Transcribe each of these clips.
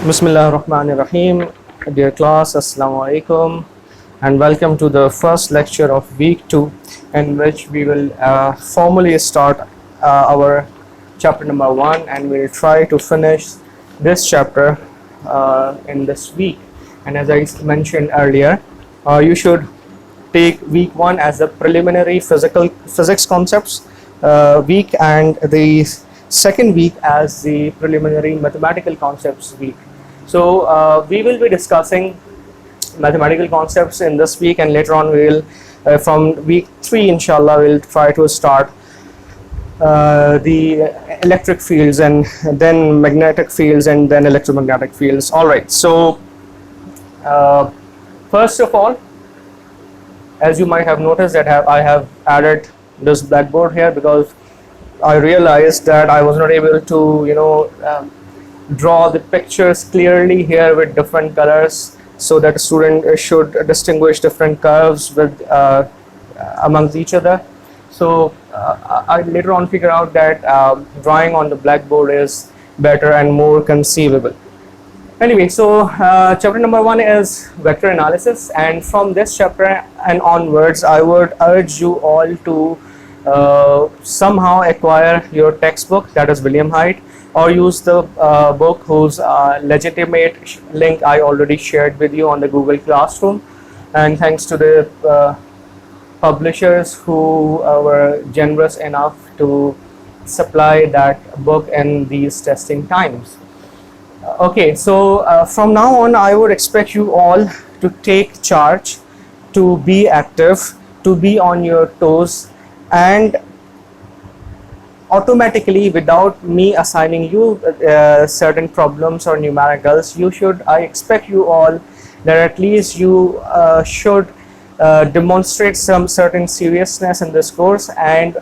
Bismillah ar-Rahman ar-Rahim. Dear class, Assalamu alaikum, and welcome to the first lecture of week 2, in which we will formally start our chapter number 1, and we'll try to finish this chapter in this week. And as I mentioned earlier, you should take week 1 as the preliminary physics concepts week, and the second week as the preliminary mathematical concepts week. So we will be discussing mathematical concepts in this week, and later on we will from week 3 inshallah we'll try to start the electric fields, and then magnetic fields, and then electromagnetic fields. All right, so first of all, as you might have noticed that I have added this blackboard here because I realized that I was not able to draw the pictures clearly here with different colors, so that a student should distinguish different curves with amongst each other. So I later on figure out that drawing on the blackboard is better and more conceivable. Anyway, so chapter number 1 is vector analysis, and from this chapter and onwards I would urge you all to somehow acquire your textbook, that is William Height, or use the book whose legitimate link I already shared with you on the Google Classroom. And thanks to the publishers who were generous enough to supply that book in these testing times. Okay, so from now on I would expect you all to take charge, to be active, to be on your toes, and automatically, without me assigning you certain problems or numericals, I expect you all that at least you should demonstrate some certain seriousness in this course, and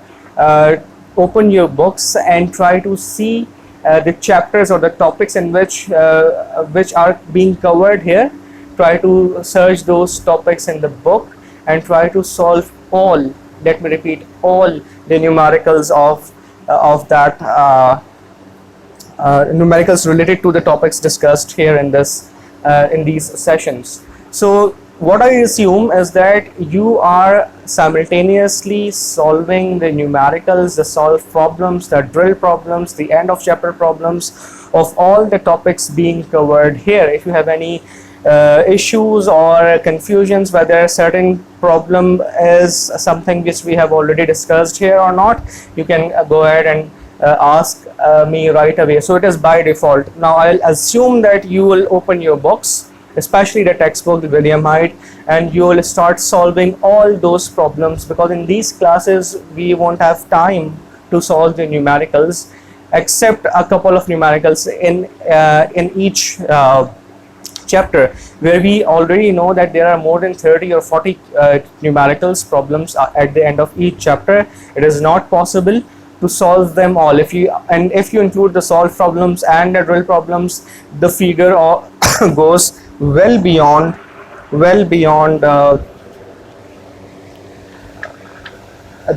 open your books and try to see the chapters or the topics in which are being covered here. Try to search those topics in the book and try to solve all, let me repeat, all the numericals of that numericals related to the topics discussed here in these sessions. So what I assume is that you are simultaneously solving the numericals, the solved problems, the drill problems, the end of chapter problems of all the topics being covered here. If you have any issues or confusions whether a certain problem is something which we have already discussed here or not, you can go ahead and ask me right away. So it is by default. Now I'll assume that you will open your books, especially the textbook, the William Height, and you will start solving all those problems, because in these classes we won't have time to solve the numericals except a couple of numericals in each chapter, where we already know that there are more than 30 or 40 numericals problems at the end of each chapter. It is not possible to solve them all. If you include the solved problems and the drill problems, the figure goes well beyond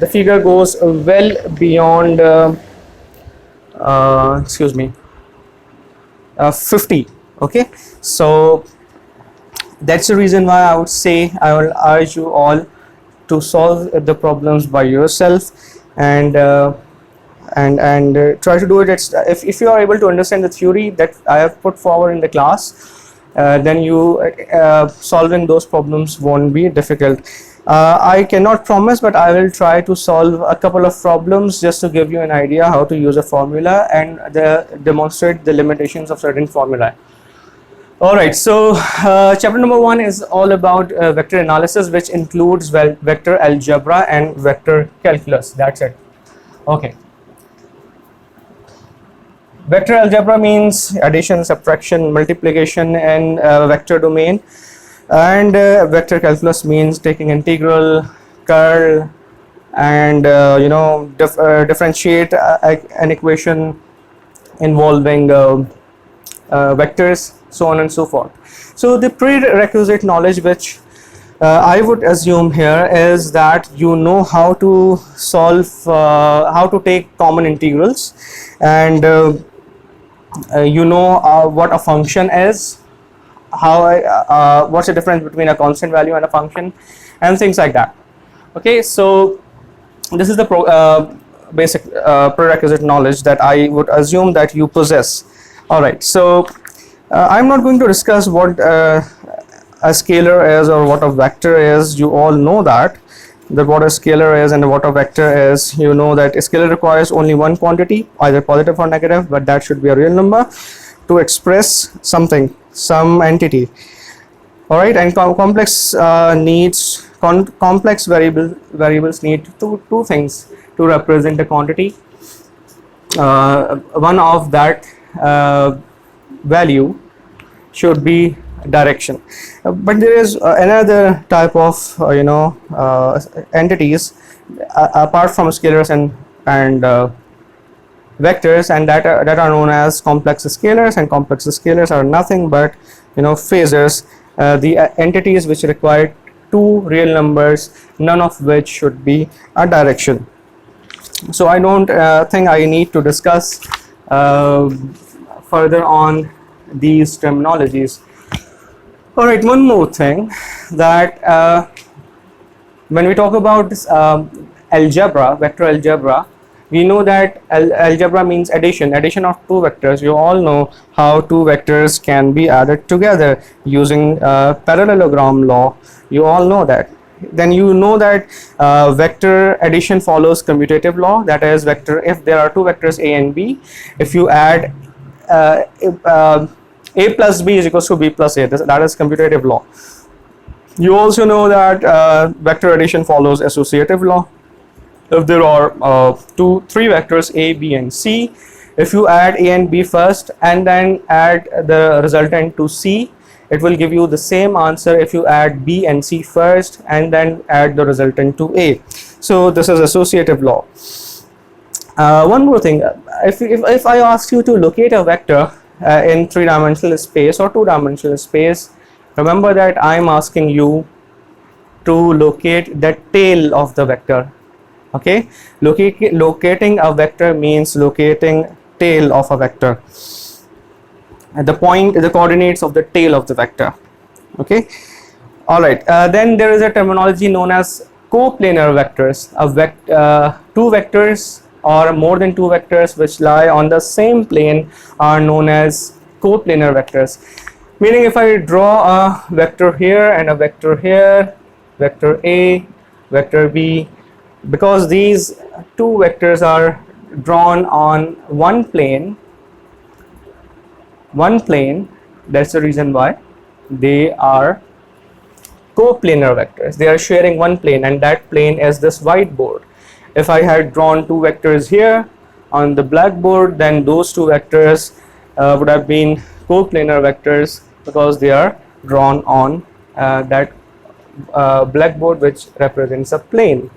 the figure goes well beyond 50. Okay, so that's the reason why I would say I will urge you all to solve the problems by yourself, and try to do it. If you are able to understand the theory that I have put forward in the class, then you solving those problems won't be difficult. I cannot promise, but I will try to solve a couple of problems just to give you an idea how to use a formula and demonstrate the limitations of certain formulae. Alright, so chapter number 1 is all about vector analysis, which includes vector algebra and vector calculus. That's it. Okay. Vector algebra means addition, subtraction, multiplication in vector domain, and vector calculus means taking integral, curl, and differentiate an equation involving vectors, so on and so forth. So the prerequisite knowledge which I would assume here is that you know how to solve, how to take common integrals, and you know what a function is, what's the difference between a constant value and a function, and things like that. Okay, so this is the basic prerequisite knowledge that I would assume that you possess. All right, so I'm not going to discuss what a scalar is or what a vector is. You all know that what a scalar is and what a vector is. You know that a scalar requires only one quantity, either positive or negative, but that should be a real number to express something, some entity. All right, and complex complex variables need two things to represent a quantity. One of that value should be direction, but there is another type of entities apart from scalars and vectors, and that are known as complex scalars. And complex scalars are nothing but phasors, the entities which require two real numbers, none of which should be a direction. So I don't think I need to discuss further on these terminologies. All right, one more thing, that when we talk about this algebra, vector algebra, we know that algebra means addition of two vectors. You all know how two vectors can be added together using parallelogram law. You all know that. Then you know that vector addition follows commutative law. That is, if there are two vectors a and b, if you add a plus b is equals to b plus a, that is commutative law. You also know that vector addition follows associative law. If there are three vectors a, b and c, if you add a and b first and then add the resultant to c, it will give you the same answer if you add b and c first and then add the resultant to a. So this is associative law. One more thing, if I ask you to locate a vector in three-dimensional space or two-dimensional space, remember that I'm asking you to locate the tail of the vector. Okay, locating a vector means locating tail of a vector, the coordinates of the tail of the vector. Okay, all right, then there is a terminology known as coplanar vectors. Two vectors or more than two vectors which lie on the same plane are known as coplanar vectors. Meaning, if I draw a vector here and a vector here, vector a, vector b, because these two vectors are drawn on one plane, that's the reason why they are coplanar vectors. They are sharing one plane, and that plane is this whiteboard. If I had drawn two vectors here on the blackboard, then those two vectors would have been coplanar vectors because they are drawn on that blackboard, which represents a plane.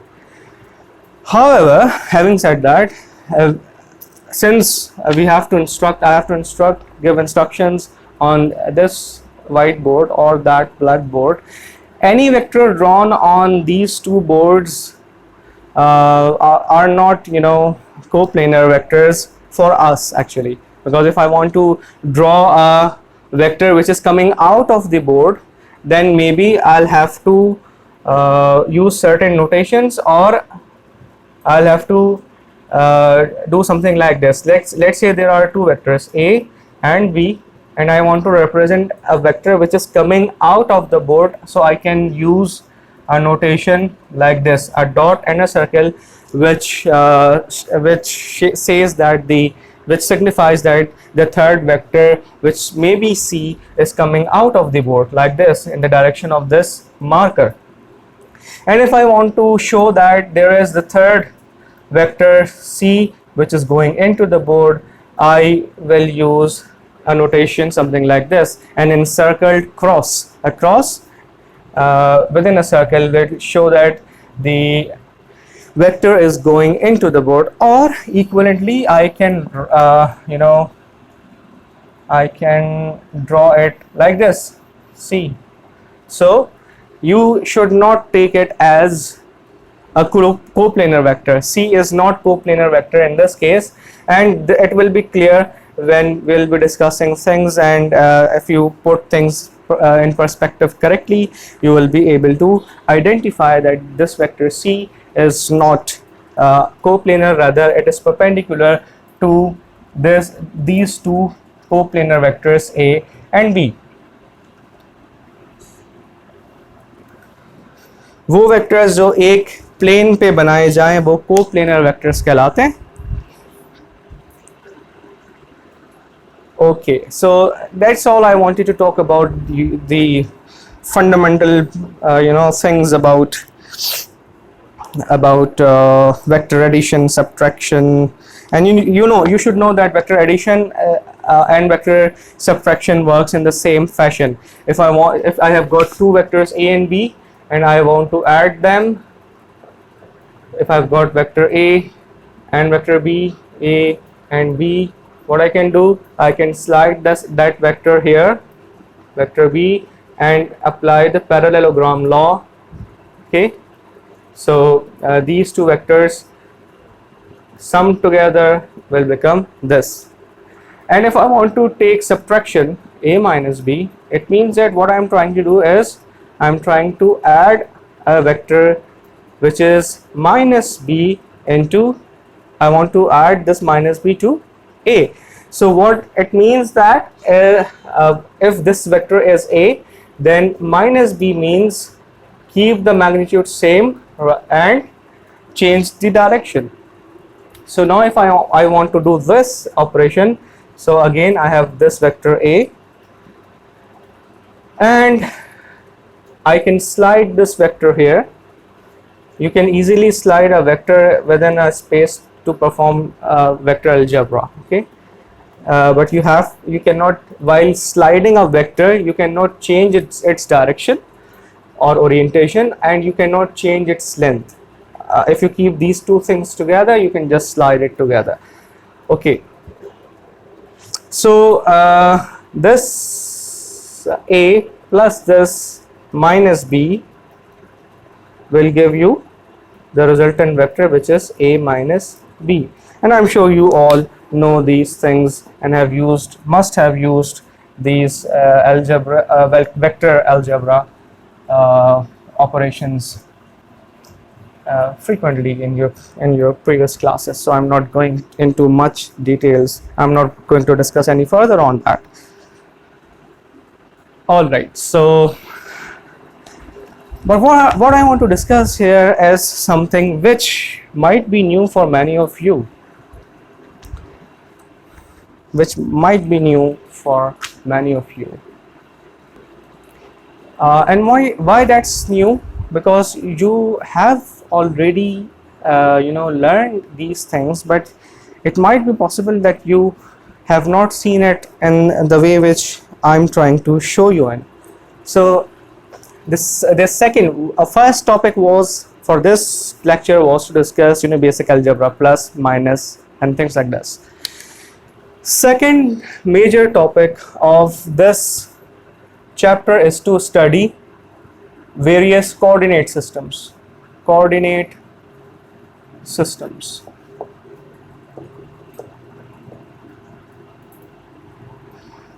However, having said that, since we have to give instructions on this whiteboard or that blackboard, any vector drawn on these two boards are not coplanar vectors for us actually, because if I want to draw a vector which is coming out of the board, then maybe I'll have to use certain notations, or I'll have to do something like this. Let's say there are two vectors a and b, and I want to represent a vector which is coming out of the board, so I can use a notation like this, a dot and a circle, which signifies that the third vector, which may be c, is coming out of the board like this in the direction of this marker. And if I want to show that there is the third vector c which is going into the board, I will use a notation something like this, an encircled cross. A cross within a circle will show that the vector is going into the board. Or equivalently, I can I can draw it like this, c. So you should not take it as a coplanar vector. C is not coplanar vector in this case, and it will be clear when we'll be discussing things, and if you put things in perspective correctly, you will be able to identify that this vector C is not coplanar, rather it is perpendicular to these two coplanar vectors A and B. वो vectors जो एक plane पे बनाए जाएं वो coplanar vectors कहलाते हैं. Okay, so that's all I wanted to talk about the fundamental things about vector addition, subtraction, and you should know that vector addition and vector subtraction works in the same fashion. If I have got two vectors A and B and I want to add them, if I've got vector A and vector B, A and B, what I can do, I can slide that vector here, vector B, and apply the parallelogram law. Okay, so these two vectors summed together will become this. And if I want to take subtraction A minus B, it means that what I'm trying to do is I'm trying to add a vector which is minus B into, I want to add this minus B to A. So what it means that if this vector is A, then minus B means keep the magnitude same and change the direction. So now if I want to do this operation, so again I have this vector A and I can slide this vector here. You can easily slide a vector within a space to perform vector algebra. Okay, but you cannot, while sliding a vector, you cannot change its direction or orientation, and you cannot change its length. If you keep these two things together, you can just slide it together. Okay, so this A plus this minus B will give you the resultant vector, which is A minus B. And I'm sure you all know these things and must have used these vector algebra operations frequently in your previous classes. So I'm not going into much details. I'm not going to discuss any further on that. All right, so but what I want to discuss here is something which might be new for many of you. And why that's new? Because you have already learned these things, but it might be possible that you have not seen it in the way which I'm trying to show you in. So this first topic was for this lecture was to discuss basic algebra, plus, minus, and things like this. Second major topic of this chapter is to study various coordinate systems.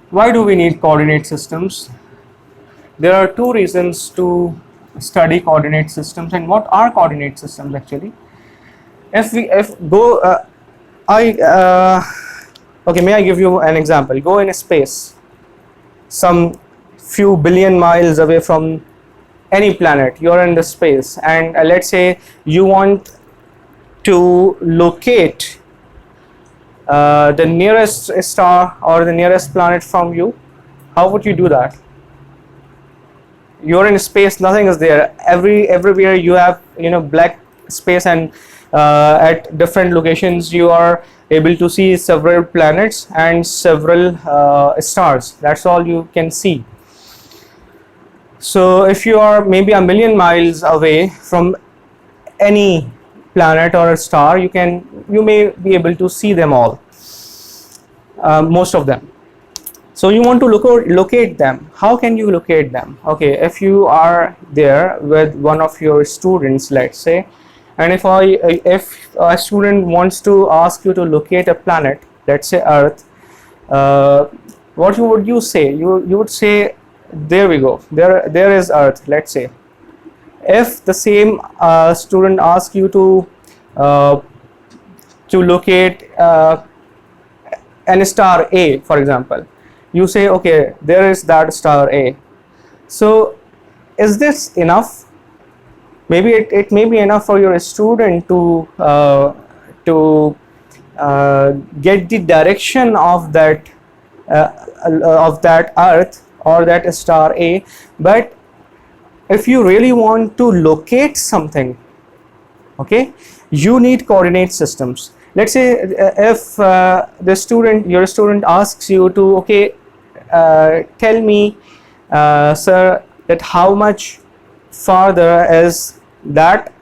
Why do we need coordinate systems? There are two reasons to study coordinate systems. And what are coordinate systems actually? Okay, may I give you an example? Go in a space some few billion miles away from any planet. You're in the space, and let's say you want to locate the nearest star or the nearest planet from you. How would you do that? You're in space, nothing is there. Everywhere you have black space, and at different locations you are able to see several planets and several stars. That's all you can see. So if you are maybe a million miles away from any planet or a star, you may be able to see them all, most of them. So you want to locate them. How can you locate them? Okay, if you are there with one of your students, let's say, and if a student wants to ask you to locate a planet, let's say Earth, what would you say? You would say, there we go, there is Earth, let's say. If the same student asks you uh, to locate an star A, for example, you say, okay, there is that star A. So is this enough? Maybe it may be enough for your student to get the direction of that Earth or that star A. But if you really want to locate something, okay, you need coordinate systems. Let's say if your student asks you to, okay, tell me, sir, that how much farther is that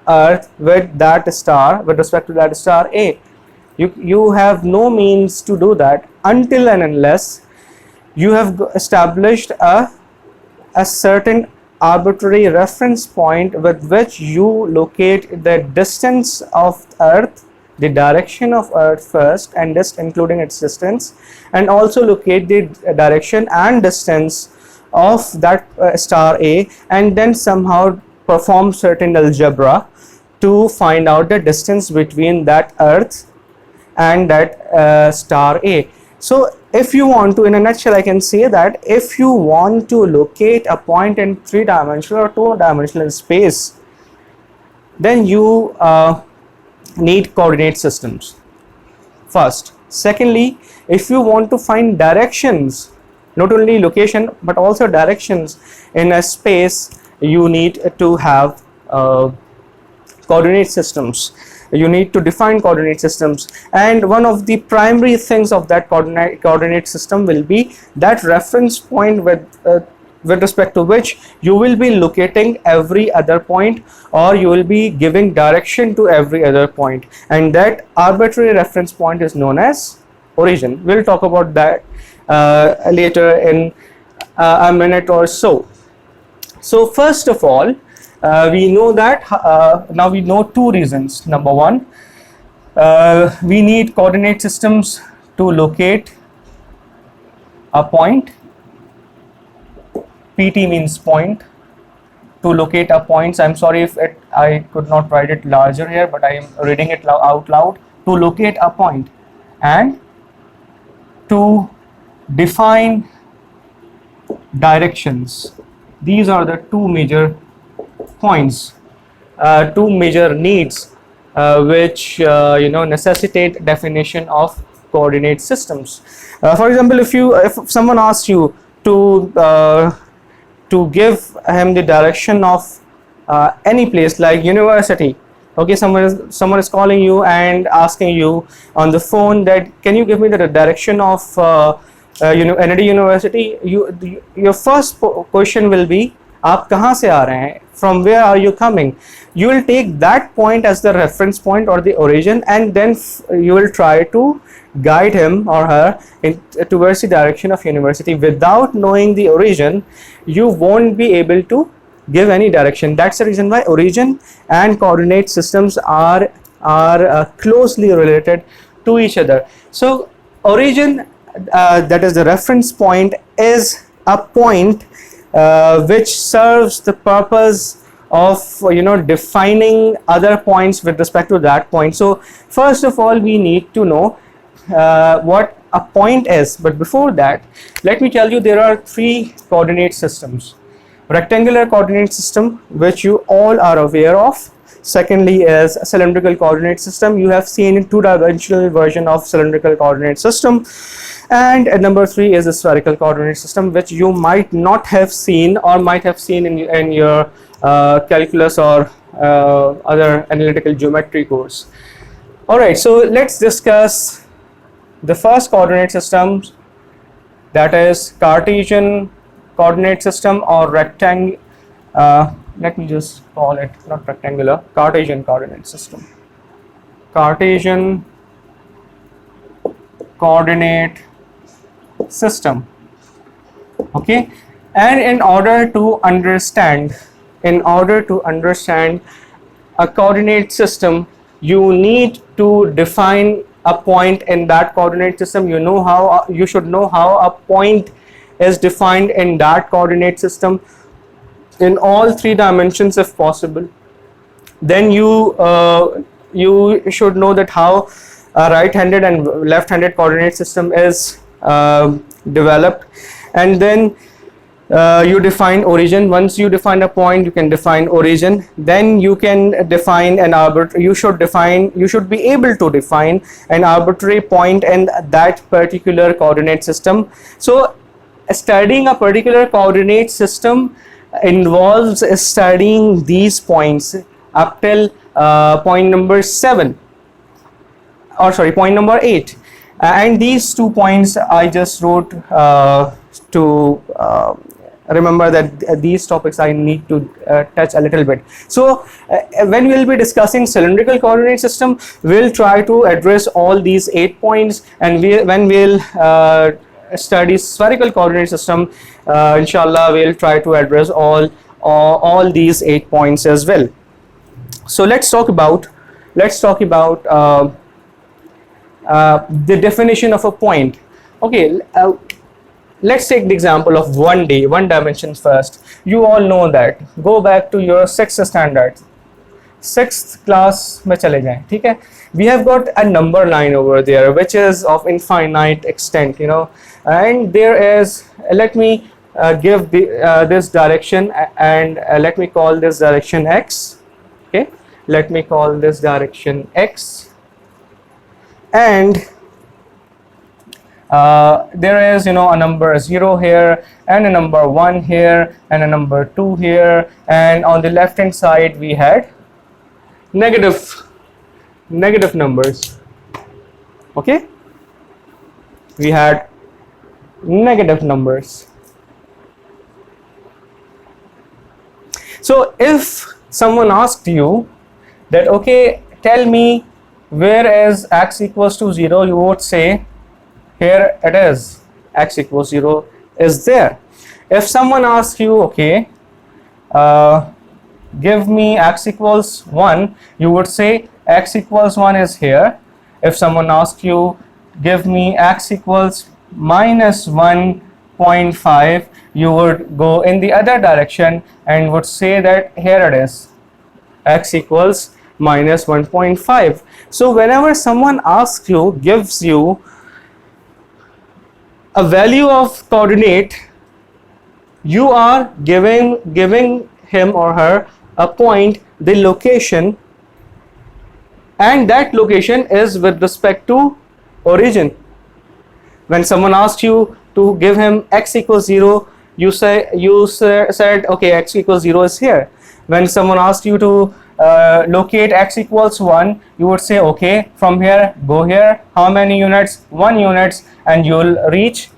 Earth with that star, with respect to that star A. You have no means to do that until and unless you have established a certain arbitrary reference point with which you locate the distance of Earth, the direction of Earth first, and just including its distance, and also locate the direction and distance of that star A, and then somehow perform certain algebra to find out the distance between that Earth and that star A. So if you want to, in a nutshell, I can say that if you want to locate a point in 3-dimensional or 2-dimensional space, then you need coordinate systems first. Secondly, if you want to find directions, not only location but also directions in a space, you need to have coordinate systems. You need to define coordinate systems, and one of the primary things of that coordinate system will be that reference point with respect to which you will be locating every other point, or you will be giving direction to every other point, and that arbitrary reference point is known as origin. We'll talk about that later in a minute or so. So first of all, we know that now we know two reasons. Number one, we need coordinate systems to locate a point. PT means point. To locate a point, I'm sorry if I could not write it larger here, but I am reading it out loud. To locate a point and to define directions. These are the two major points, two major needs which necessitate definition of coordinate systems. For example, if someone asks you to give him the direction of any place like university, okay, someone is calling you and asking you on the phone that can you give me the direction of ND University, your first question will be, आप कहाँ से आ रहे हैं, from where are you coming? You will take that point as the reference point or the origin, and then you will try to guide him or her towards the direction of university. Without knowing the origin, you won't be able to give any direction. That's the reason why origin and coordinate systems are closely related to each other. So origin, that is the reference point, is a point which serves the purpose of defining other points with respect to that point. So first of all, we need to know what a point is, but before that, let me tell you there are three coordinate systems. Rectangular coordinate system, which you all are aware of. Secondly is a cylindrical coordinate system. You have seen a two-dimensional version of cylindrical coordinate system. And number three is a spherical coordinate system, which you might not have seen or might have seen in your calculus or other analytical geometry course. Alright, so let's discuss the first coordinate system, that is Cartesian coordinate system or rectangle. Let me just call it not rectangular, Cartesian coordinate system. Cartesian coordinate system. Okay, and in order to understand a coordinate system, you need to define a point in that coordinate system, you know how you should know how a point is defined in that coordinate system in all 3 dimensions if possible. Then you should know that how a right-handed and left-handed coordinate system is developed. And then you define origin. Once you define a point, you can define origin. Then you can define an arbitrary, you should be able to define an arbitrary point in that particular coordinate system. So studying a particular coordinate system involves studying these points up till point number 7, or sorry, point number 8. And these 2 points I just wrote to remember that these topics I need to touch a little bit. So when we'll be discussing cylindrical coordinate system, we'll try to address all these 8 points, and when we'll study spherical coordinate system, inshallah we'll try to address all these 8 points as well. So let's talk about the definition of a point. Okay, let's take the example of 1D, 1 dimension first. You all know that. Go back to your 6th standard, 6th class में चले जाएं, ठीक है? We have got a number line over there which is of infinite extent, you know, and there is, let me give this direction, and let me call this direction x. Okay, let me call this direction x, and there is, you know, a number 0 here, and a number 1 here, and a number 2 here, and on the left hand side we had negative numbers. Okay, we had negative numbers. So if someone asked you that, okay, tell me where is x equals to 0, you would say here it is, x equals 0 is there. If someone asks you, okay, give me x equals 1, you would say x equals 1 is here. If someone asks you, give me x equals minus 1.5, you would go in the other direction and would say that here it is, x equals minus 1.5. So whenever someone asks you, gives you a value of coordinate, you are giving him or her a point, the location, and that location is with respect to origin. When someone asks you to give him x equals 0, you said okay, x equals 0 is here. When someone asks you to locate x equals 1, you would say, okay, from here go here, how many units? 1 units, and you'll reach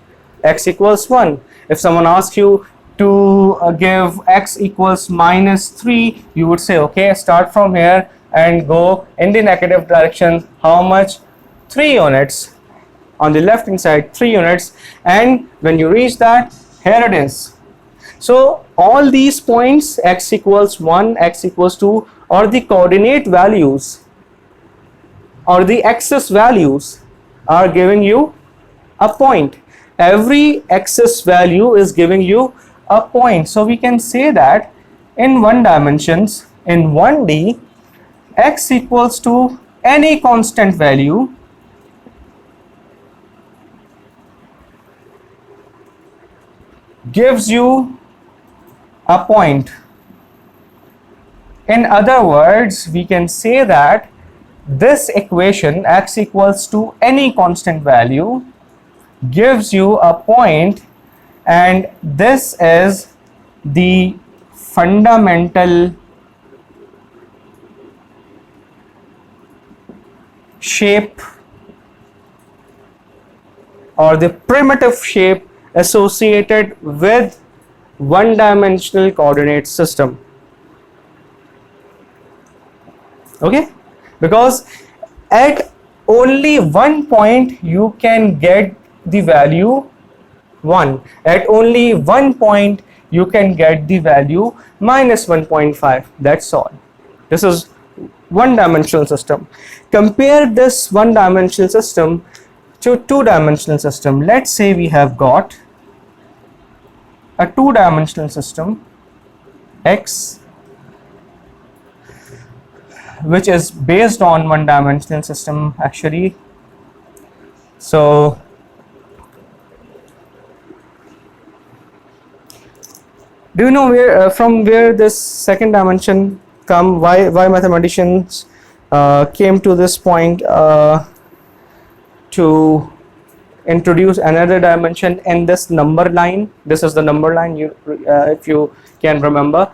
x equals 1. If someone asks you to give x equals minus 3, you would say, okay, start from here and go in the negative direction, how much? 3 units. On the left hand side, 3 units, and when you reach that, here it is. So all these points, x equals 1, x equals 2, or the coordinate values or the axis values are giving you a point. Every axis value is giving you a point. So we can say that in 1 dimensions, in 1D, x equals to any constant value gives you a point. In other words, we can say that this equation, x equals to any constant value, gives you a point, and this is the fundamental shape or the primitive shape associated with one-dimensional coordinate system. Okay, because at only one point you can get the value 1. At only one point you can get the value minus 1.5. That's all. This is one-dimensional system. Compare this one-dimensional system to two-dimensional system. Let's say we have got a two-dimensional system X, which is based on one-dimensional system actually. So do you know where from where this second dimension come? Why mathematicians came to this point to introduce another dimension in this number line? This is the number line, you if you can remember,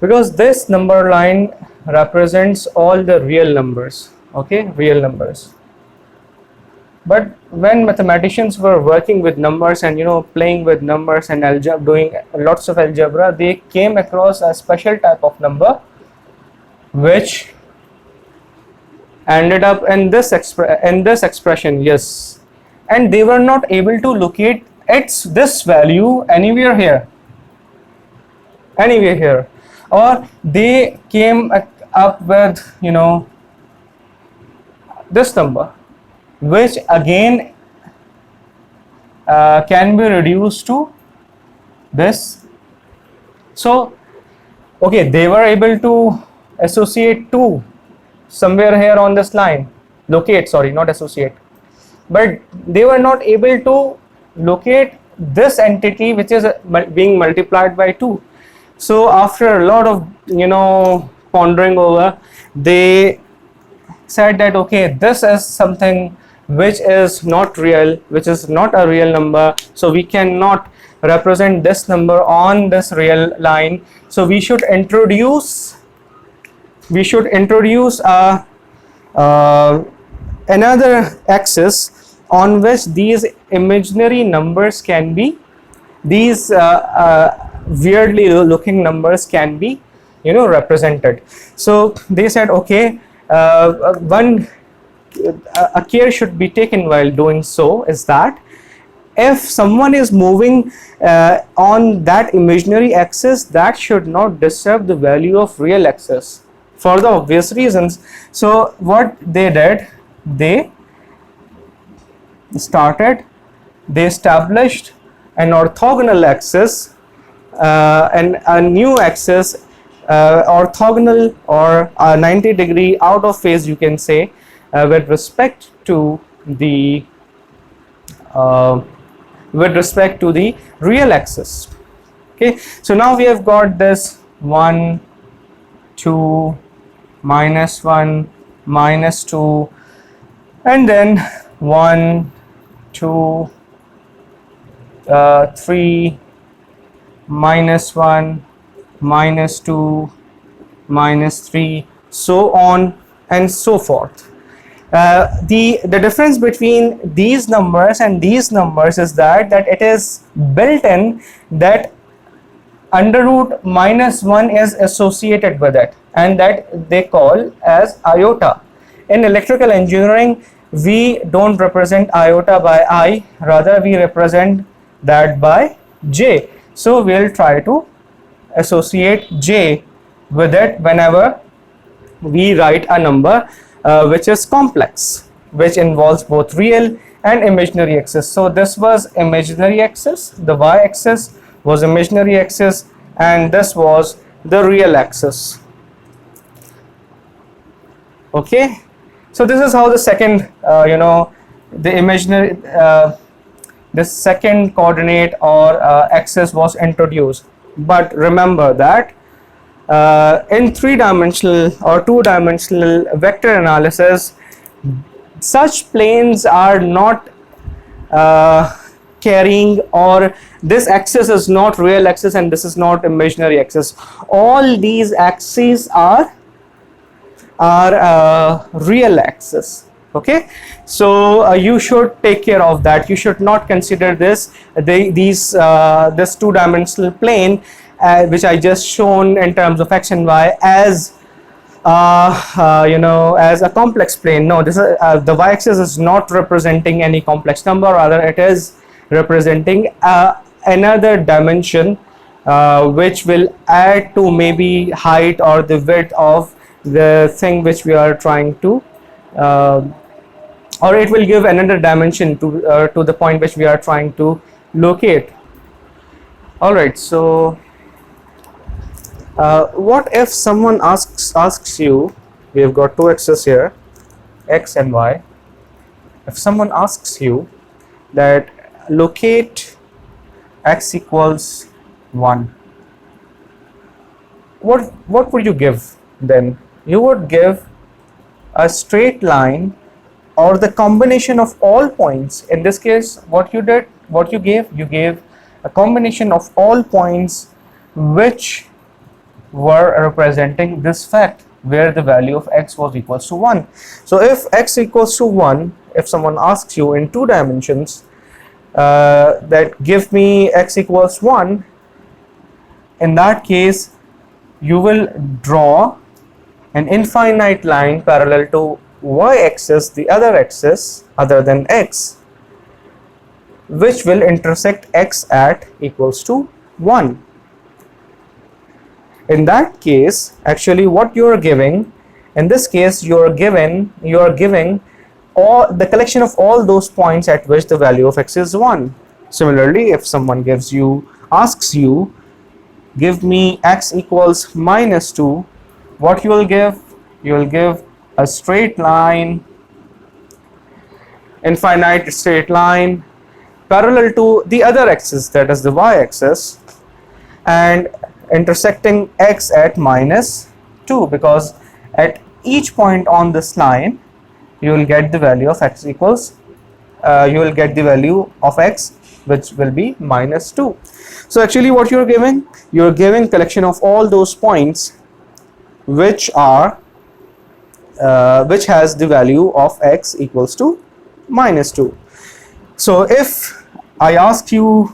because this number line represents all the real numbers, okay, real numbers. But when mathematicians were working with numbers and playing with numbers and algebra, doing lots of algebra, they came across a special type of number which ended up in this expression, yes, and they were not able to locate this value anywhere here, or they came up with this number, which again can be reduced to this. So okay, they were able to associate 2 somewhere here on this line, locate, sorry, not associate, but they were not able to locate this entity which is being multiplied by 2. So after a lot of pondering over, they said that okay, this is something which is not real, which is not a real number, so we cannot represent this number on this real line. So we should introduce another axis on which these imaginary numbers can be, these weirdly looking numbers can be represented. So they said okay, a care should be taken while doing so is that if someone is moving on that imaginary axis, that should not disturb the value of real axis for the obvious reasons. So what they did, they established an orthogonal axis and a new axis, orthogonal or 90-degree out of phase, you can say, with respect to the real axis. Okay, so now we have got this 1, 2, minus 1, minus 2, and then 1, 2, 3, minus 1, minus 2, minus 3, so on and so forth. The difference between these numbers and these numbers is that it is built in that under root minus 1 is associated with it, and that they call as iota. In electrical engineering, we don't represent iota by I, rather we represent that by j. So we'll try to associate j with it whenever we write a number which is complex, which involves both real and imaginary axis. So this was imaginary axis, the y-axis was imaginary axis, and this was the real axis. Okay, so this is how the second the imaginary the second coordinate or axis was introduced. But remember that in three-dimensional or two-dimensional vector analysis, such planes are not carrying, or this axis is not real axis and this is not imaginary axis. All these axes are real axis. Okay, so you should take care of that. You should not consider this this two-dimensional plane which I just shown in terms of x and y as as a complex plane. No, this is the y-axis is not representing any complex number, rather it is representing another dimension which will add to maybe height or the width of the thing which we are trying to or it will give another dimension to the point which we are trying to locate. All right, so what if someone asks you, we have got two x's here, x and y. If someone asks you that locate x equals 1, what would you give then? You would give a straight line or the combination of all points. In this case, what you gave a combination of all points which were representing this fact where the value of x was equals to 1. So if x equals to 1, if someone asks you in 2 dimensions that give me x equals 1, in that case you will draw an infinite line parallel to y-axis, the other axis other than x, which will intersect x at equals to 1. In that case, actually what you are giving, in this case you are giving all the collection of all those points at which the value of x is 1. Similarly, if someone asks you give me x equals -2, what you will give? You will give a straight line, infinite straight line parallel to the other axis, that is the y-axis, and intersecting x at -2, because at each point on this line you will get the value of x equals you will get the value of x which will be -2. So actually what you're giving collection of all those points which has the value of x equals to -2. So if I ask you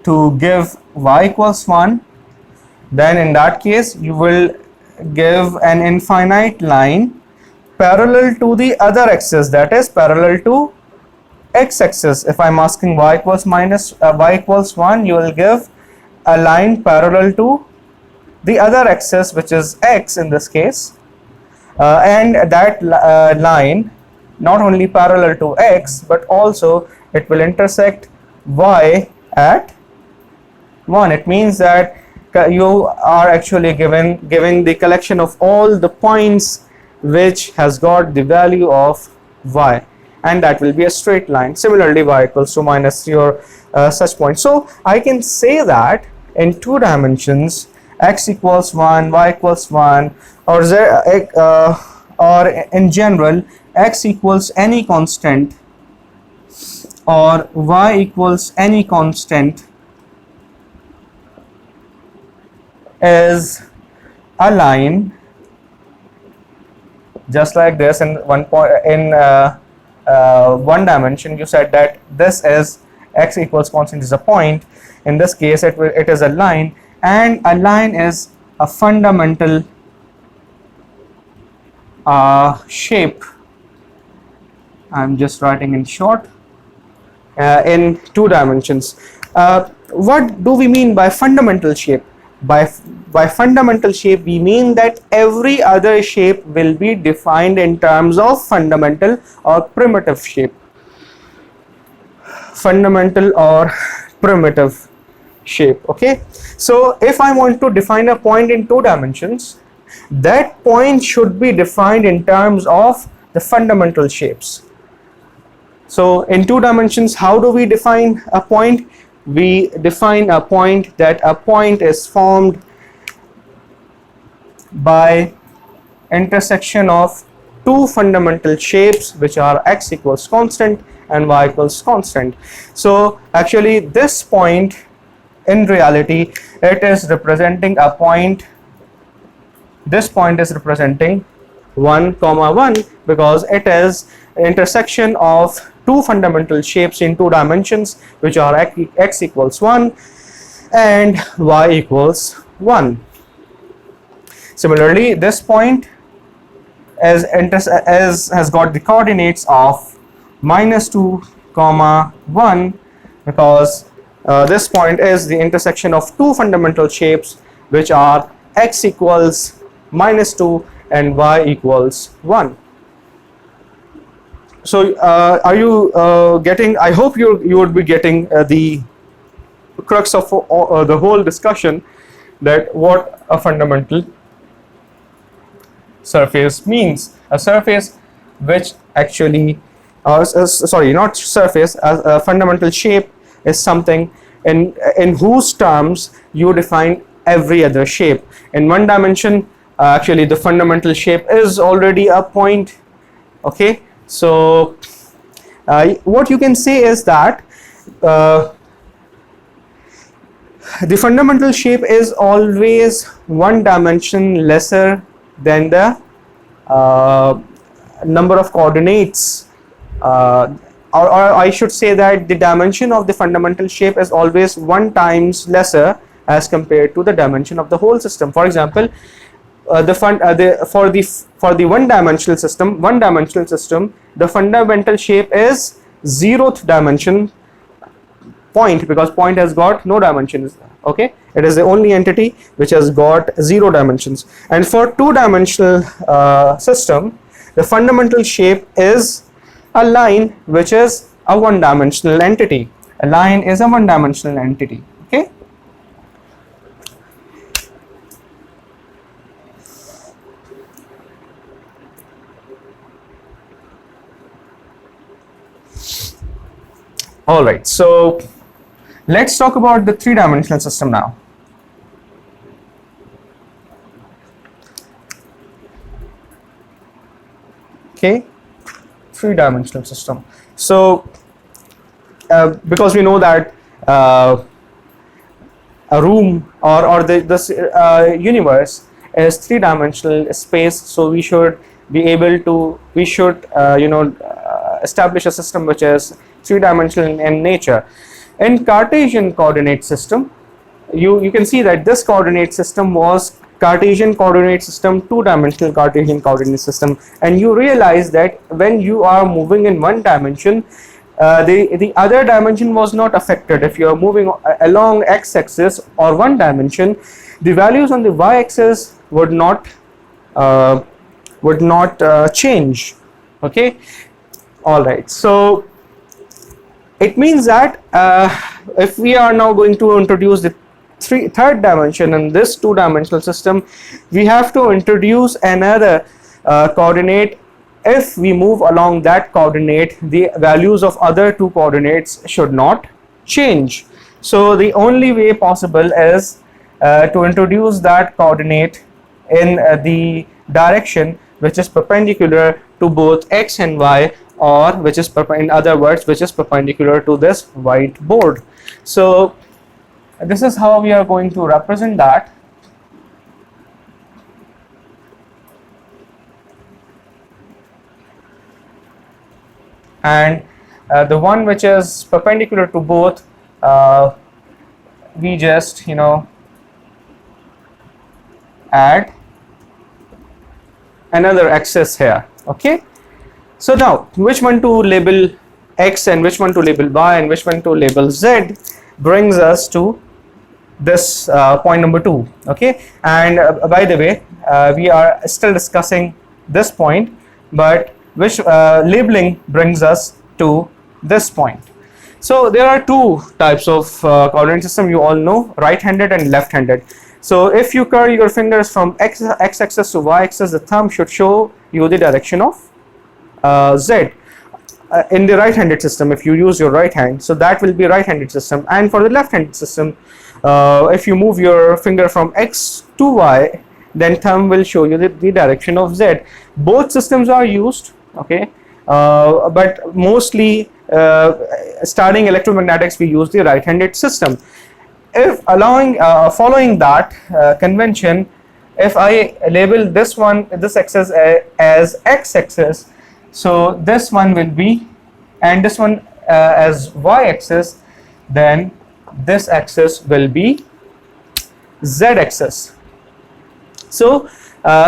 to give y equals 1, then in that case you will give an infinite line parallel to the other axis, that is parallel to x-axis. If I'm asking y equals 1, you will give a line parallel to the other axis, which is x in this case, and that line not only parallel to x but also it will intersect y at 1. It means that you are actually giving the collection of all the points which has got the value of y, and that will be a straight line. Similarly, y equals to -3 or such points. So I can say that in 2 dimensions x equals 1, y equals 1, or in general x equals any constant or y equals any constant is a line just like this. In one dimension you said that this is x equals constant is a point. In this case it is a line, and a line is a fundamental shape. I'm just writing in short in 2 dimensions. What do we mean by fundamental shape? By fundamental shape we mean that every other shape will be defined in terms of fundamental or primitive shape. Fundamental or primitive shape. Okay, so if I want to define a point in 2 dimensions, that point should be defined in terms of the fundamental shapes. So in 2 dimensions, how do we define a point? We define a point that a point is formed by intersection of 2 fundamental shapes which are x equals constant and y equals constant. So actually this point, in reality, it is representing a point. This point is representing 1, 1 because it is intersection of 2 fundamental shapes in 2 dimensions which are x equals 1 and y equals 1. Similarly, this point has got the coordinates of -2, 1 because this point is the intersection of 2 fundamental shapes which are x equals minus 2 and y equals 1. So are you getting, I hope you would be getting the crux of the whole discussion, that what a fundamental surface means. A surface which actually, sorry, not surface, a fundamental shape is something in whose terms you define every other shape. In one dimension, actually the fundamental shape is already a point. Okay, so what you can say is that the fundamental shape is always one dimension lesser than the number of coordinates, or I should say that the dimension of the fundamental shape is always 1 times lesser as compared to the dimension of the whole system. For example, for the one-dimensional system, the fundamental shape is 0th dimension point, because point has got no dimensions. Okay, it is the only entity which has got 0 dimensions. And for two-dimensional system, the fundamental shape is a line which is a one-dimensional entity. A line is a one-dimensional entity. Okay. All right, so let's talk about the three-dimensional system now. Okay, three-dimensional system. So because we know that a room or this universe is three-dimensional space, so we should be able to, establish a system which is three-dimensional in nature. In Cartesian coordinate system, you can see that this coordinate system was Cartesian coordinate system, two-dimensional Cartesian coordinate system, and you realize that when you are moving in one dimension, the other dimension was not affected. If you are moving along x-axis or one dimension, the values on the y-axis would not change. Okay, all right. So it means that if we are now going to introduce the third dimension in this two-dimensional system, we have to introduce another coordinate. If we move along that coordinate, the values of other two coordinates should not change. So the only way possible is to introduce that coordinate in the direction which is perpendicular to both x and y, or which is, in other words, which is perpendicular to this whiteboard. So this is how we are going to represent that. And the one which is perpendicular to both, we just add another axis here. Okay, so now which one to label x and which one to label y and which one to label z brings us to this point number 2. Okay, and by the way, we are still discussing this point, but which labeling brings us to this point. So there are two types of coordinate system, you all know, right-handed and left-handed. So if you curl your fingers from x-axis to y-axis, the thumb should show you the direction of z. In the right-handed system, if you use your right hand, so that will be right-handed system. And for the left-handed system, if you move your finger from x to y, then thumb will show you the direction of z. Both systems are used, okay, but mostly studying electromagnetics, we use the right-handed system. If following that convention, if I label this axis as x-axis, so this one will be, and this one as y-axis, then this axis will be z-axis. So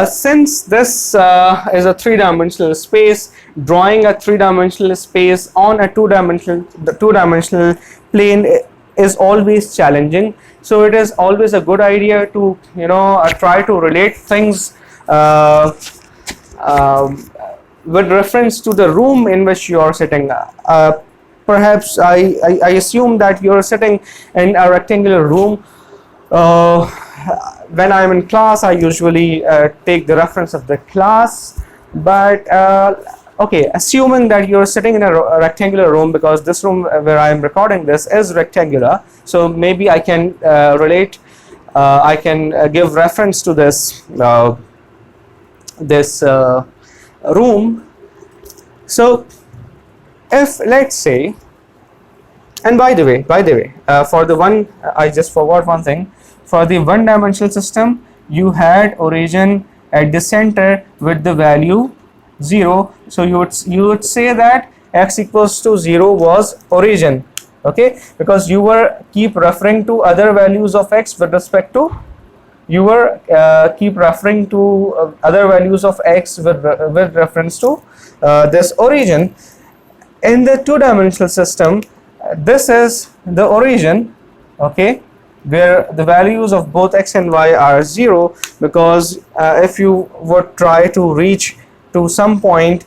since this is a three-dimensional space, drawing a three-dimensional space on a two-dimensional plane is always challenging. So it is always a good idea to try to relate things uh, um, with reference to the room in which you are sitting. Perhaps I assume that you are sitting in a rectangular room. uh, when I'm in class, I usually take the reference of the class. But okay, assuming that you're sitting in a rectangular room, because this room where I'm recording this is rectangular, so maybe I can I can give reference to this room. So if, let's say, and by the way, for the one, I just forgot one thing. For the one-dimensional system, you had origin at the center with the value 0. So you would say that x equals to 0 was origin. Okay, because you were keep referring to other values of x with respect to, you were keep referring to other values of x with reference to this origin. In the two-dimensional system, this is the origin, okay, where the values of both x and y are 0, because if you would try to reach to some point,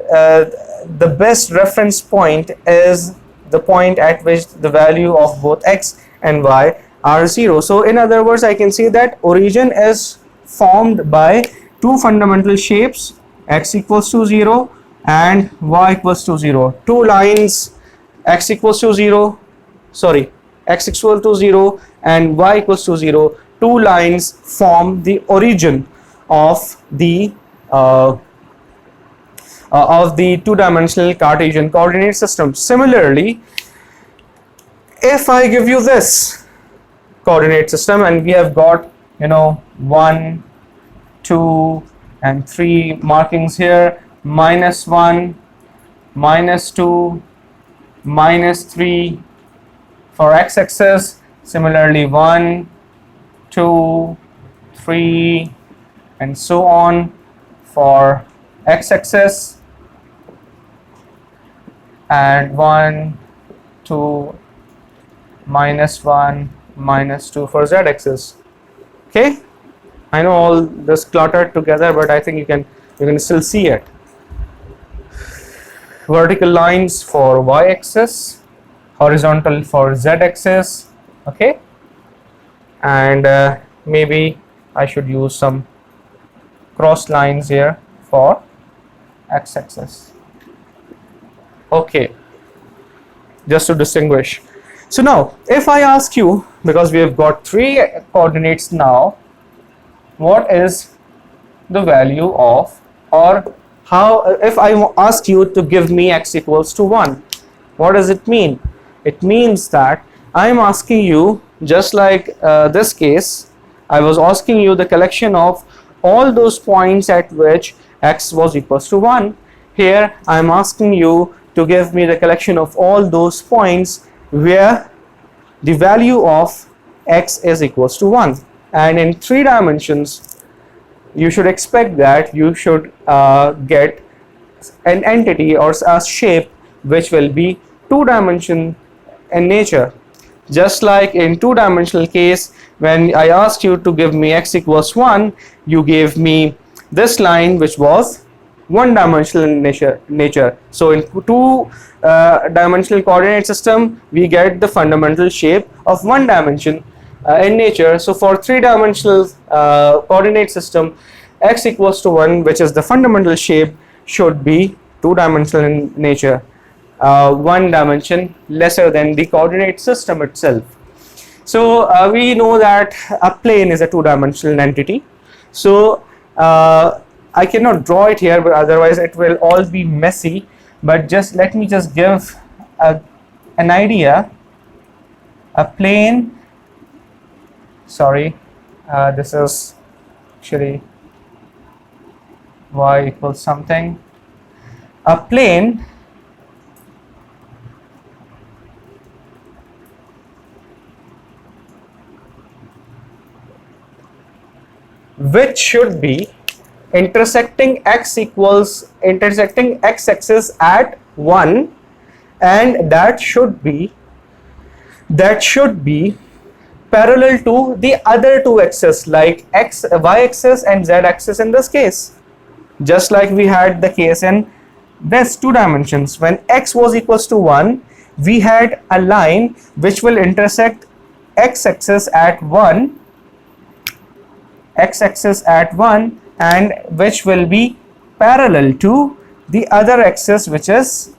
the best reference point is the point at which the value of both x and y are 0. So in other words, I can say that origin is formed by two fundamental shapes, x equals to 0 and y equals to 0. Two lines, x equals to 0, sorry, x equal to 0 and y equals to 0. Two lines form the origin of the two-dimensional Cartesian coordinate system. Similarly, if I give you this coordinate system and we have got, 1, 2 and 3 markings here, -1, -2, -3 for x-axis, similarly 1, 2, 3 and so on for x-axis, and 1, 2, -1, -2 for z-axis. Okay, I know all this cluttered together, but I think you can still see it. Vertical lines for y-axis, horizontal for z-axis. Okay, and maybe I should use some cross lines here for x-axis. Okay, just to distinguish. So now if I ask you, because we have got three coordinates now, what is the value of, or how, if I ask you to give me x equals to 1, what does it mean? It means that I am asking you, just like this case, I was asking you the collection of all those points at which x was equals to 1. Here I am asking you to give me the collection of all those points where the value of x is equals to 1. And in 3 dimensions, you should expect that you should get an entity or a shape which will be 2-dimensional in nature. Just like in 2-dimensional case, when I asked you to give me x equals 1, you gave me this line which was 1-dimensional in nature. So in 2-dimensional coordinate system, we get the fundamental shape of 1 dimension in nature. So for 3-dimensional coordinate system, x equals to 1, which is the fundamental shape, should be 2-dimensional in nature, 1 dimension lesser than the coordinate system itself. So we know that a plane is a 2-dimensional entity. So I cannot draw it here, but otherwise it will all be messy. But just let me just give an idea. A plane, sorry, this is actually y equals something. A plane which should be intersecting x-axis at 1, and that should be parallel to the other two axes like y axis and z axis in this case, just like we had the case in this two dimensions. When x was equals to 1, we had a line which will intersect x axis at 1 and which will be parallel to the other axis, which is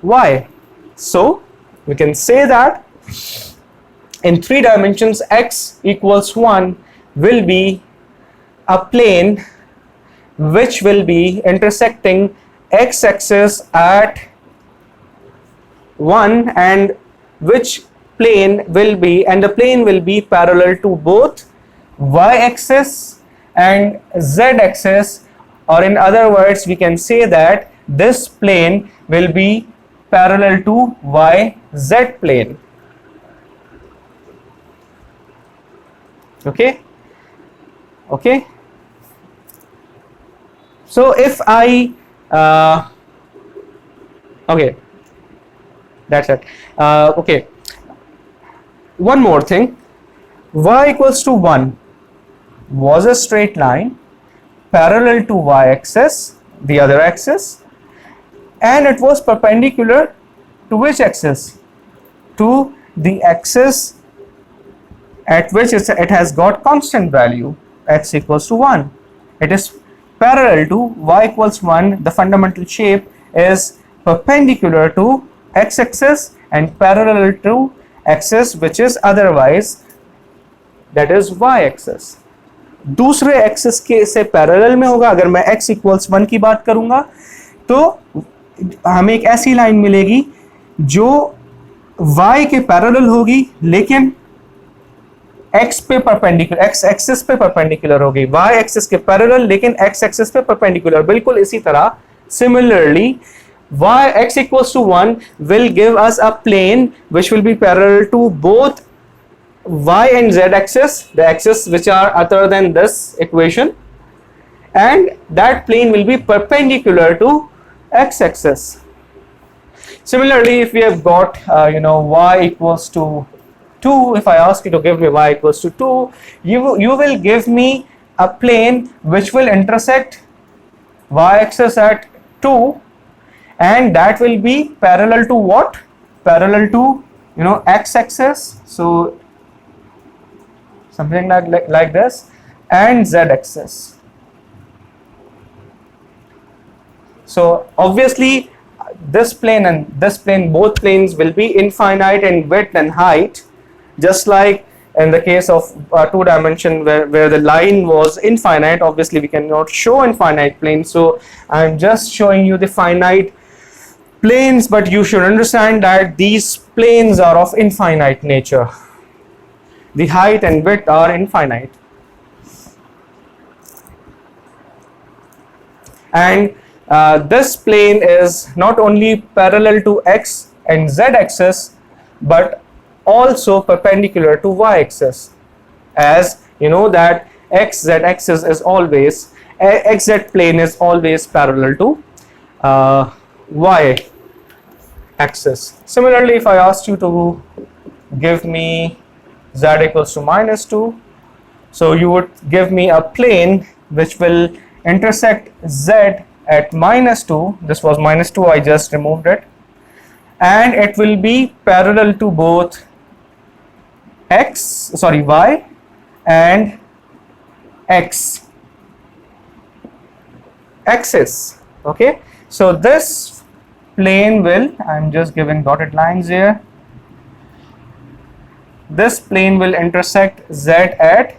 y. So we can say that in 3 dimensions x equals 1 will be a plane which will be intersecting x axis at 1 and which plane will be, and the plane will be parallel to both y axis and z axis, or in other words we can say that this plane will be parallel to yz plane. Okay, so if I okay, that's it. Okay, one more thing. Y equals to 1 was a straight line parallel to y axis, the other axis, and it was perpendicular to which axis? To the axis at which it has got constant value, x equals to 1. It is parallel to y equals 1. The fundamental shape is perpendicular to x axis and parallel to axis which is otherwise, that is y axis. दूसरे axis के से parallel में होगा. अगर मैं x equals 1 की बात करूंगा तो हमें एक ऐसी लाइन मिलेगी जो y के पैरेलल होगी लेकिन x पे परपेंडिकुलर, x एक्सिस पे परपेंडिकुलर होगी. y एक्सिस के पैरेलल लेकिन x एक्सिस पे परपेंडिकुलर. बिल्कुल इसी तरह similarly y x equals to 1 will give us a plane which will be parallel to both y and z axis, the axis which are other than this equation, and that plane will be perpendicular to x axis. Similarly, if we have got y equals to 2, if I ask you to give me y equals to 2, you will give me a plane which will intersect y axis at 2, and that will be parallel to what? Parallel to x axis, so something like this, and z axis. So obviously this plane and this plane, both planes will be infinite in width and height, just like in the case of 2 dimension where the line was infinite. Obviously we cannot show infinite planes, so I'm just showing you the finite planes, but you should understand that these planes are of infinite nature. The height and width are infinite, and this plane is not only parallel to x and z axis but also perpendicular to y axis, as you know that xz axis is always, xz plane is always parallel to y axis. Similarly, if I asked you to give me z equals to -2, so you would give me a plane which will intersect z at -2. This was -2, I just removed it, and it will be parallel to both y and x axis. Okay, so this plane will, I'm just giving dotted lines here, this plane will intersect z at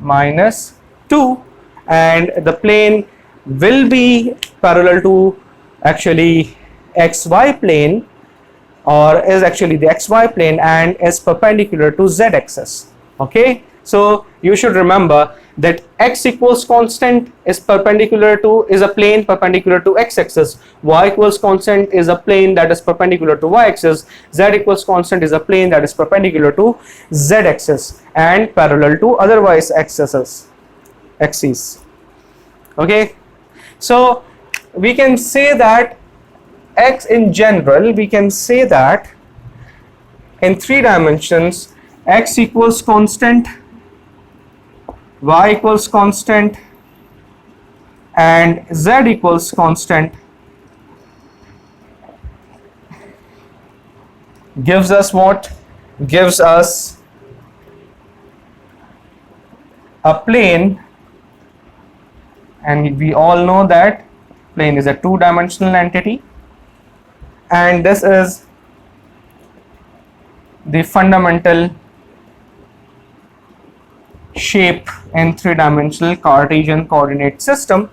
-2, and the plane will be parallel to actually xy plane, or is actually the xy plane, and is perpendicular to z axis. Okay, so you should remember that x equals constant is perpendicular to, is a plane perpendicular to x axis, y equals constant is a plane that is perpendicular to y axis, z equals constant is a plane that is perpendicular to z axis and parallel to otherwise axes. Okay, so we can say that x in general, we can say that in 3 dimensions x equals constant, y equals constant, and z equals constant, gives us what? Gives us a plane, and we all know that plane is a two-dimensional entity, and this is the fundamental shape in three-dimensional Cartesian coordinate system.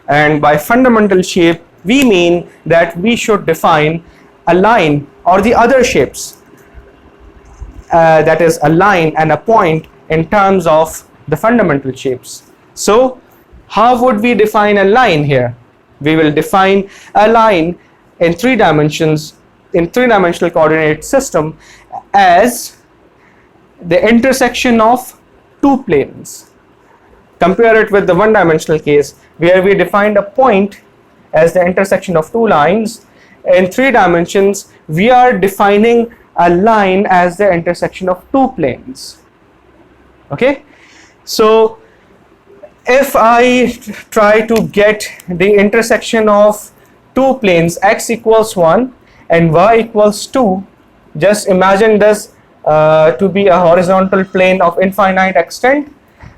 And by fundamental shape we mean that we should define a line or the other shapes, that is a line and a point in terms of the fundamental shapes. So how would we define a line here? We will define a line in three dimensions, in three-dimensional coordinate system, as the intersection of two planes. Compare it with the one-dimensional case where we defined a point as the intersection of two lines. In three dimensions we are defining a line as the intersection of two planes. Okay, so if I try to get the intersection of two planes, x equals 1 and y equals 2, just imagine this to be a horizontal plane of infinite extent,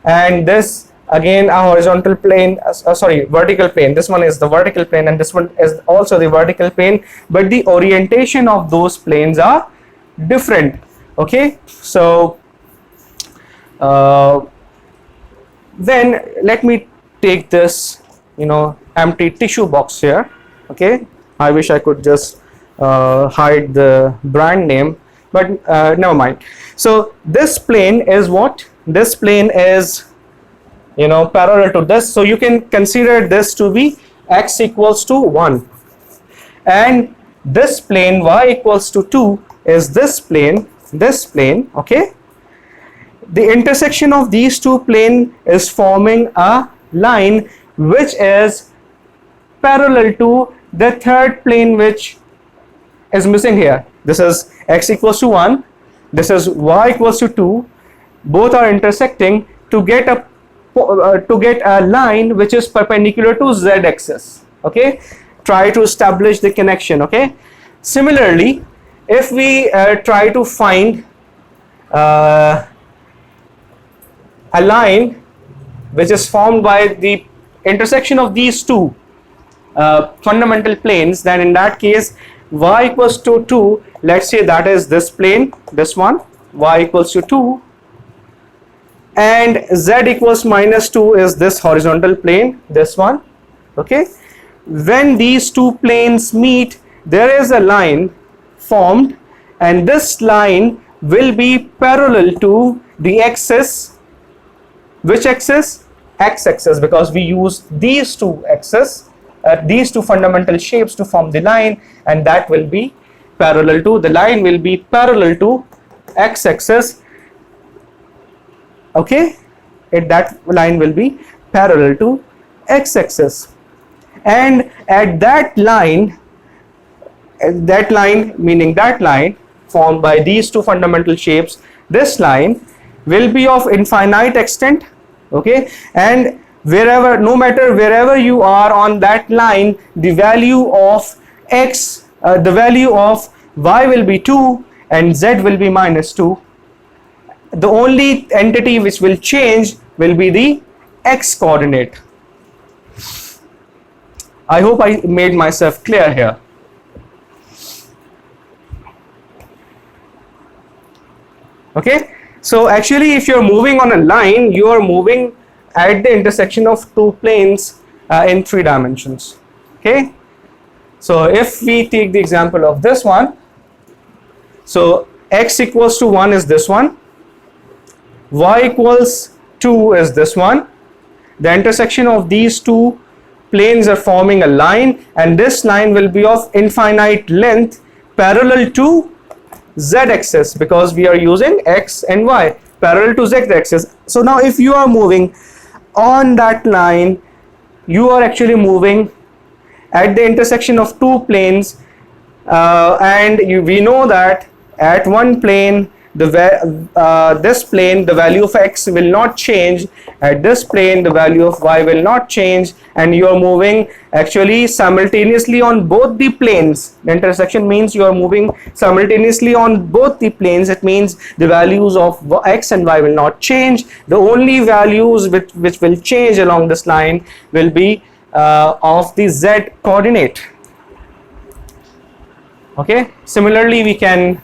and this again a horizontal plane, vertical plane. This one is the vertical plane and this one is also the vertical plane, but the orientation of those planes are different. Okay, so then let me take this empty tissue box here. Okay, I wish I could just hide the brand name, but never mind. So this plane is what? This plane is parallel to this, so you can consider this to be x equals to 1, and this plane y equals to 2 is this plane. Okay, the intersection of these two planes is forming a line which is parallel to the third plane which is missing here. This is x equals to 1, this is y equals to 2, both are intersecting to get a line which is perpendicular to z axis. Okay, try to establish the connection. Okay, similarly if we try to find a line which is formed by the intersection of these two fundamental planes, then in that case y equals to 2, let's say that is this plane, this one, y equals to 2, and z equals minus 2 is this horizontal plane, this one. Okay, when these two planes meet, there is a line formed, and this line will be parallel to the axis. Which axis? X axis, because we use these two axes, these two fundamental shapes to form the line, and that will be parallel to, the line will be parallel to x axis. Okay, that line will be parallel to x axis, and at that line meaning that line formed by these two fundamental shapes, this line will be of infinite extent. Okay, and wherever, no matter wherever you are on that line, the value of x, the value of y will be 2 and z will be minus 2. The only entity which will change will be the x coordinate. I hope I made myself clear here. Okay, so actually if you're moving on a line, you are moving at the intersection of two planes in 3 dimensions. Okay, so if we take the example of this one, so x equals to 1 is this one, y equals 2 is this one. The intersection of these two planes are forming a line, and this line will be of infinite length parallel to z axis, because we are using x and y parallel to z axis. So now if you are moving on that line, you are actually moving at the intersection of two planes, and we know that at one plane this plane, the value of x will not change. At this plane, the value of y will not change, and you are moving actually simultaneously on both the planes. The intersection means you are moving simultaneously on both the planes. It means the values of x and y will not change. The only values which will change along this line will be of the z coordinate. Okay, similarly we can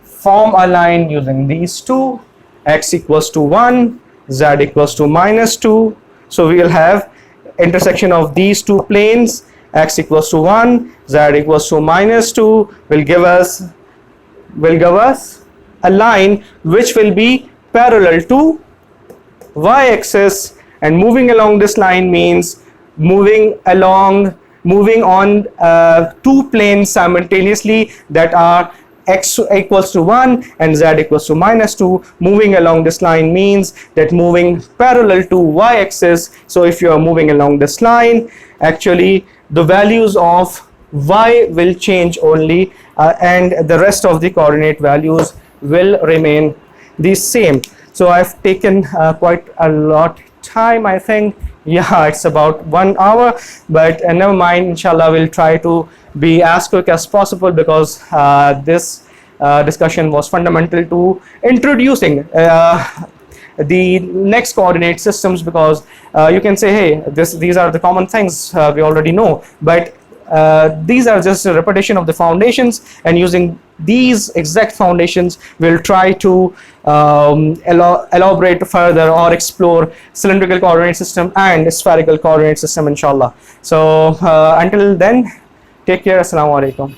form a line using these two, x equals to 1, z equals to -2. So we will have intersection of these two planes, x equals to 1, z equals to -2 will give us a line which will be parallel to y axis, and moving along this line means moving on two planes simultaneously, that are x equals to 1 and z equals to -2. Moving along this line means that moving parallel to y axis. So if you are moving along this line, actually the values of y will change only, and the rest of the coordinate values will remain the same. So I've taken quite a lot time, I think. Yeah, it's about 1 hour, but never mind, inshallah we'll try to be as quick as possible, because this discussion was fundamental to introducing the next coordinate systems, because you can say, hey, these are the common things we already know, but these are just a repetition of the foundations, and using these exact foundations we'll try to elaborate further or explore cylindrical coordinate system and spherical coordinate system, inshallah. So until then, take care. Assalamu alaikum.